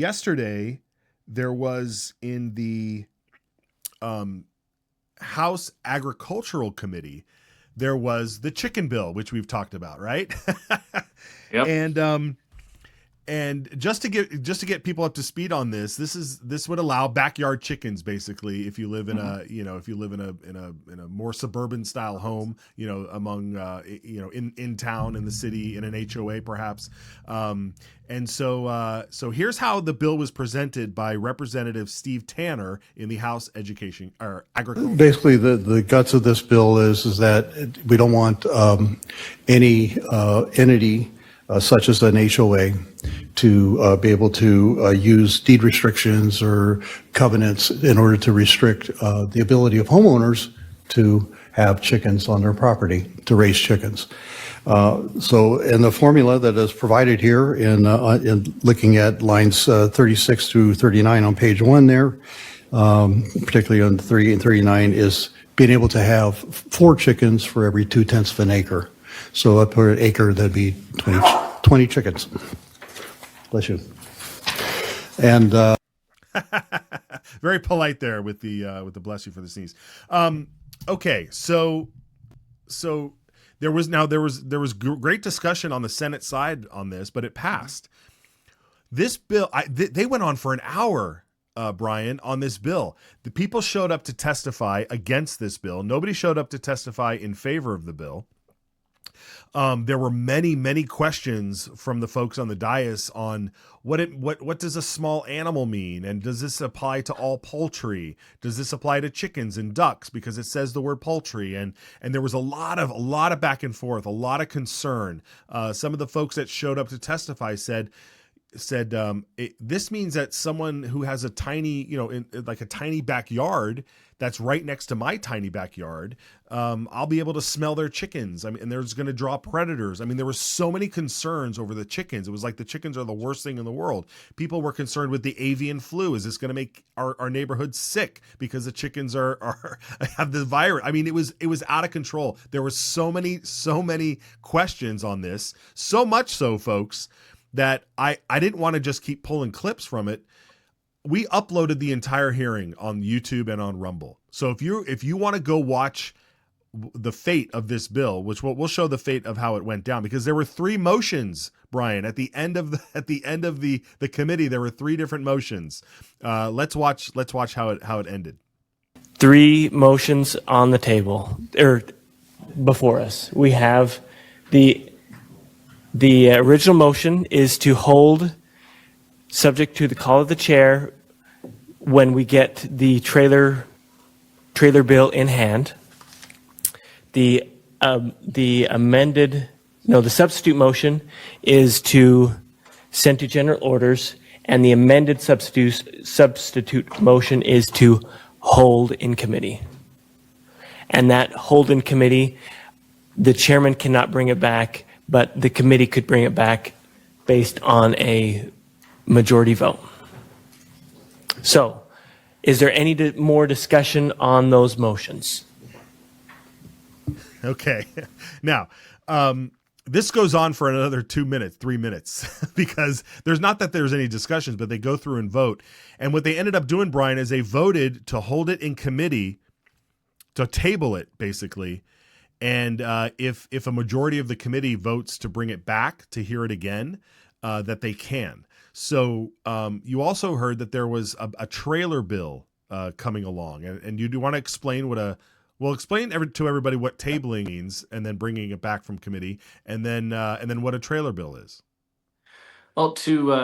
Yesterday, there was in the House Agricultural Committee, there was the chicken bill, which we've talked about, right? Yep. and and just to get people up to speed on this would allow backyard chickens, basically, if you live in Mhm. a if you live in a more suburban style home, among in town, in the city, in an HOA perhaps. And so here's how the bill was presented by Representative Steve Tanner in the House Education or Agriculture Basically, Committee. the guts of this bill is that we don't want any entity such as an HOA to be able to use deed restrictions or covenants in order to restrict the ability of homeowners to have chickens on their property, to raise chickens. So in the formula that is provided here in looking at lines 36 through 39 on page 1 there, particularly on 30 and 39, is being able to have 4 chickens for every 2/10 of an acre. So up per acre, that'd be 20 chickens. Bless you. And Very polite there with the bless you for the sneeze. Okay, so there was great discussion on the Senate side on this, but it passed. This bill, they went on for an hour, Brian, on this bill. The people showed up to testify against this bill. Nobody showed up to testify in favor of the bill. There were many questions from the folks on the dais on what does a small animal mean, and does this apply to all poultry? Does this apply to chickens and ducks, because it says the word poultry? And there was a lot of back and forth, a lot of concern. Some of the folks that showed up to testify said this means that someone who has a tiny, like a tiny backyard that's right next to my tiny backyard, I'll be able to smell their chickens. I mean, and there's going to draw predators. I mean, there were so many concerns over the chickens. It was like the chickens are the worst thing in the world. People were concerned with the avian flu. Is this going to make our neighborhood sick because the chickens are have the virus? I mean, it was out of control. There were so many questions on this. So much so, folks, that I didn't want to just keep pulling clips from it. We uploaded the entire hearing on YouTube and on Rumble. So if you want to go watch the fate of this bill, which we'll show the fate of how it went down, because there were 3 motions, Brian, at the end of the committee. There were 3 different motions. Let's watch how it ended. 3 motions on the table, or before us. We have the original motion is to hold, subject to the call of the chair, when we get the trailer bill in hand. The substitute motion is to send to general orders, and the amended substitute motion is to hold in committee. And that hold in committee, the chairman cannot bring it back, but the committee could bring it back based on a majority vote. So, is there any more discussion on those motions? Okay. Now, this goes on for another 2 minutes, 3 minutes, because there's not that there's any discussions, but they go through and vote. And what they ended up doing, Brian, is they voted to hold it in committee, to table it, basically. And if a majority of the committee votes to bring it back to hear it again, that they can. So you also heard that there was a trailer bill coming along, and you do want to explain explain to everybody what tabling means, and then bringing it back from committee, and then what a trailer bill is. Well, to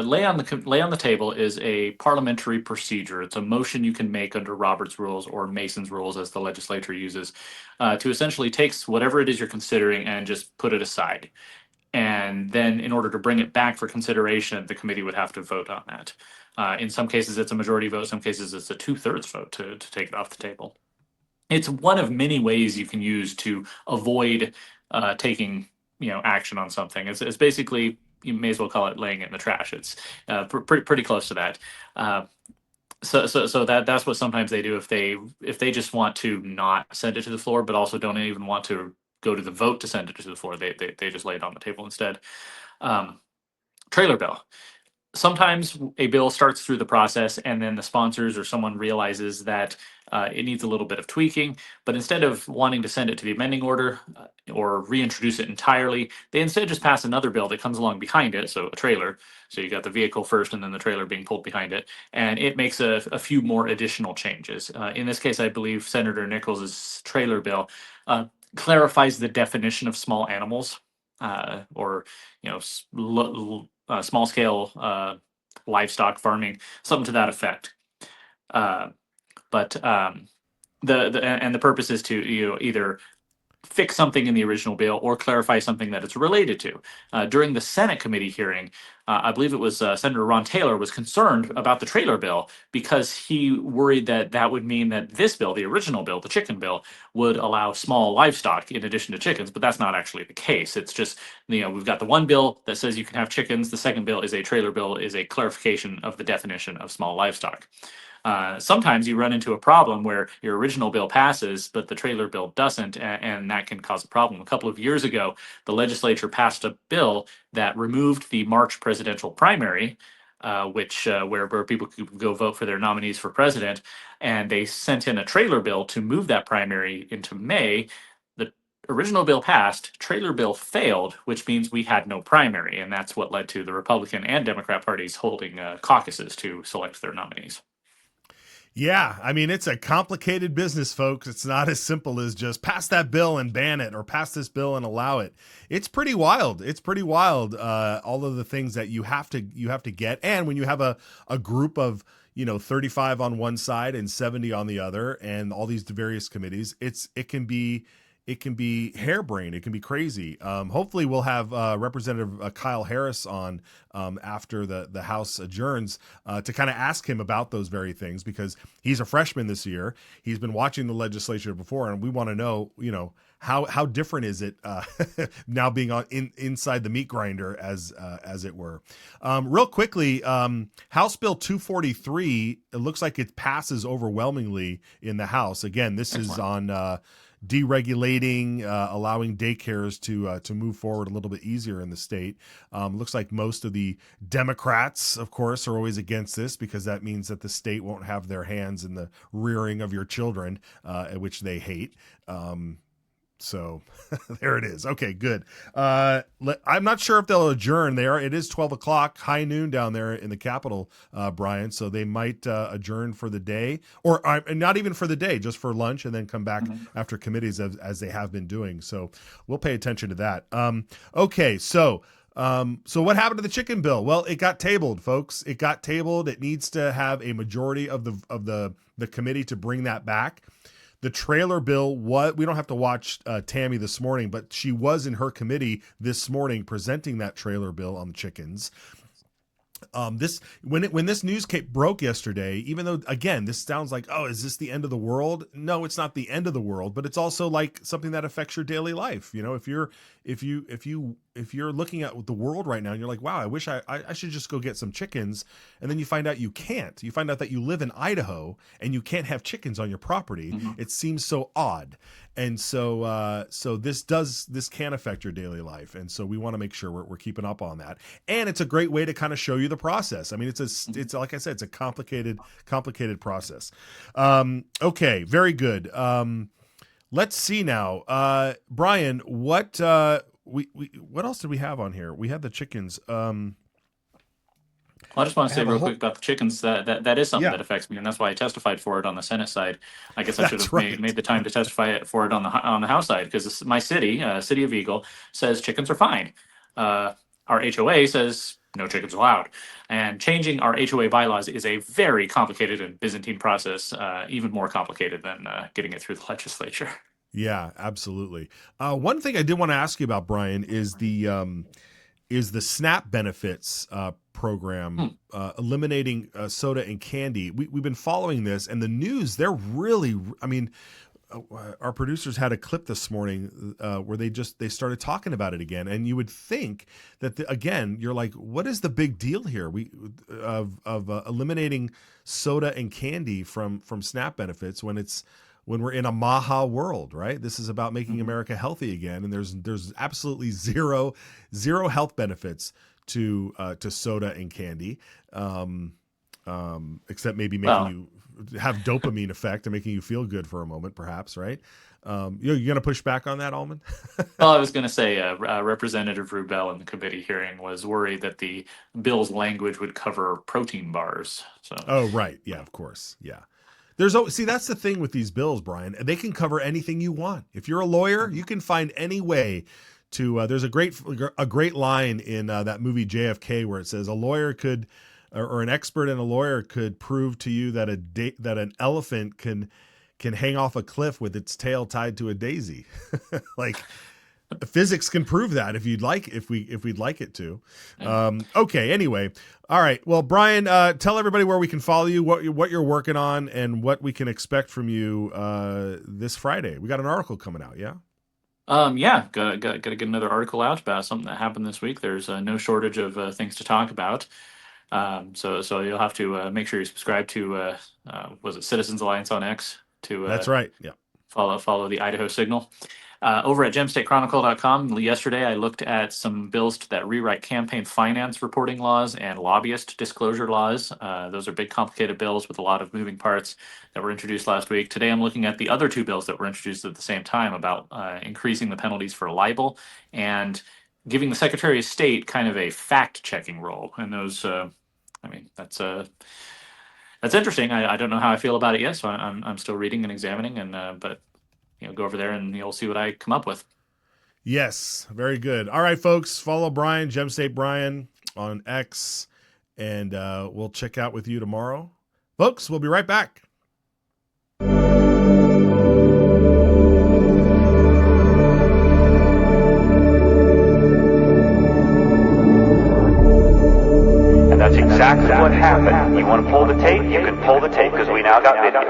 lay on the table is a parliamentary procedure. It's a motion you can make under Robert's rules, or Mason's rules, as the legislature uses, to essentially takes whatever it is you're considering and just put it aside. And then, in order to bring it back for consideration, the committee would have to vote on that. In some cases, it's a majority vote. Some cases, it's a 2/3 vote to take it off the table. It's one of many ways you can use to avoid taking action on something. It's basically, you may as well call it laying it in the trash. It's pretty close to that. So that's what sometimes they do if they just want to not send it to the floor, but also don't even want to go to the vote to send it to the floor. They just lay it on the table instead. Trailer bill. sometimes a bill starts through the process and then the sponsors or someone realizes that it needs a little bit of tweaking, but instead of wanting to send it to the amending order or reintroduce it entirely, they instead just pass another bill that comes along behind it, so a trailer. So you got the vehicle first and then the trailer being pulled behind it, and it makes a few more additional changes. In this case, I believe Senator Nichols's trailer bill clarifies the definition of small animals, or small scale livestock farming, something to that effect. But the purpose is to either fix something in the original bill or clarify something that it's related to. During the Senate committee hearing, I believe it was Senator Ron Taylor was concerned about the trailer bill because he worried that that would mean that this bill, the original bill, the chicken bill, would allow small livestock in addition to chickens, but that's not actually the case. It's just, we've got the one bill that says you can have chickens. The second bill is a trailer bill, is a clarification of the definition of small livestock. Sometimes you run into a problem where your original bill passes, but the trailer bill doesn't, and that can cause a problem. A couple of years ago, the legislature passed a bill that removed the March presidential primary, where people could go vote for their nominees for president, and they sent in a trailer bill to move that primary into May. The original bill passed, trailer bill failed, which means we had no primary, and that's what led to the Republican and Democrat parties holding caucuses to select their nominees. Yeah, I mean, it's a complicated business, folks. It's not as simple as just pass that bill and ban it or pass this bill and allow it. It's pretty wild. It's pretty wild. All of the things that you have to get. And when you have a group of, 35 on one side and 70 on the other and all these various committees, it can be harebrained. It can be crazy. Hopefully we'll have Representative Kyle Harris on after the House adjourns to kind of ask him about those very things, because he's a freshman this year. He's been watching the legislature before, and we want to know, how different is it now being inside the meat grinder, as it were. Real quickly, House Bill 243, it looks like it passes overwhelmingly in the House. Again, this is on deregulating, allowing daycares to move forward a little bit easier in the state. Looks like most of the Democrats, of course, are always against this, because that means that the state won't have their hands in the rearing of your children, which they hate. So there it is. Okay, good. I'm not sure if they'll adjourn there. It is 12 o'clock, high noon down there in the Capitol, Brian. So they might adjourn for the day, or not even for the day, just for lunch, and then come back after committees as they have been doing. So we'll pay attention to that. Okay, so what happened to the chicken bill? Well, it got tabled, folks. It got tabled. It needs to have a majority of the committee to bring that back. The trailer bill, we don't have to watch Tammy this morning, but she was in her committee this morning presenting that trailer bill on the chickens. When this news broke yesterday, even though, again, this sounds like, oh, is this the end of the world? No, it's not the end of the world, but it's also like something that affects your daily life. If you're looking at the world right now and you're like, wow, I wish I should just go get some chickens, and then you find out you can't. You find out that you live in Idaho and you can't have chickens on your property. Mm-hmm. It seems so odd. And so this can affect your daily life. And so we want to make sure we're keeping up on that. And it's a great way to kind of show you the process. I mean, it's like I said, it's a complicated process. Okay, very good. Let's see now. Brian, what else did we have on here? We had the chickens. Well, I just want to say real quick about the chickens. That is something that affects me, and that's why I testified for it on the Senate side. I guess I should have made the time to testify for it on the House side, because my city, City of Eagle, says chickens are fine. Our HOA says no chickens allowed, and changing our HOA bylaws is a very complicated and Byzantine process, even more complicated than getting it through the legislature. Yeah, absolutely. One thing I did want to ask you about, Brian, is the SNAP benefits program, eliminating soda and candy. We've been following this, and the news, they're really, our producers had a clip this morning where they started talking about it again. And you would think that, again, you're like, what is the big deal here? Of eliminating soda and candy from SNAP benefits when we're in a Maha world, right? This is about making America healthy again. And there's absolutely zero health benefits to soda and candy, except maybe making you have dopamine effect and making you feel good for a moment, perhaps, right? You're going to push back on that, Almond? Well, I was going to say Representative Rubel in the committee hearing was worried that the bill's language would cover protein bars. So. Oh, right. Yeah, of course. Yeah. See, that's the thing with these bills, Brian. They can cover anything you want. If you're a lawyer, you can find any way to. There's a great line in that movie JFK where it says a lawyer could, or an expert and a lawyer could prove to you that that an elephant can hang off a cliff with its tail tied to a daisy. Like physics can prove that if we'd like it to. Okay. Anyway. All right. Well, Brian, tell everybody where we can follow you, what you're working on, and what we can expect from you this Friday. We got an article coming out. Yeah. Yeah. Got to get another article out about something that happened this week. There's no shortage of things to talk about. So you'll have to make sure you subscribe to was it Citizens Alliance on X to that's right. Yeah. Follow the Idaho Signal. Over at gemstatechronicle.com, yesterday I looked at some bills that rewrite campaign finance reporting laws and lobbyist disclosure laws. Those are big, complicated bills with a lot of moving parts that were introduced last week. Today I'm looking at the other two bills that were introduced at the same time about increasing the penalties for libel and giving the Secretary of State kind of a fact-checking role. And those, that's interesting. I don't know how I feel about it yet, so I'm still reading and examining, and but. Go over there and you'll see what I come up with. Yes, very good. All right, folks, follow Brian, Gem State Brian on X, and we'll check out with you tomorrow. Folks, we'll be right back. And that's exactly what happened. You want to pull the tape? You can pull the tape because we now got video.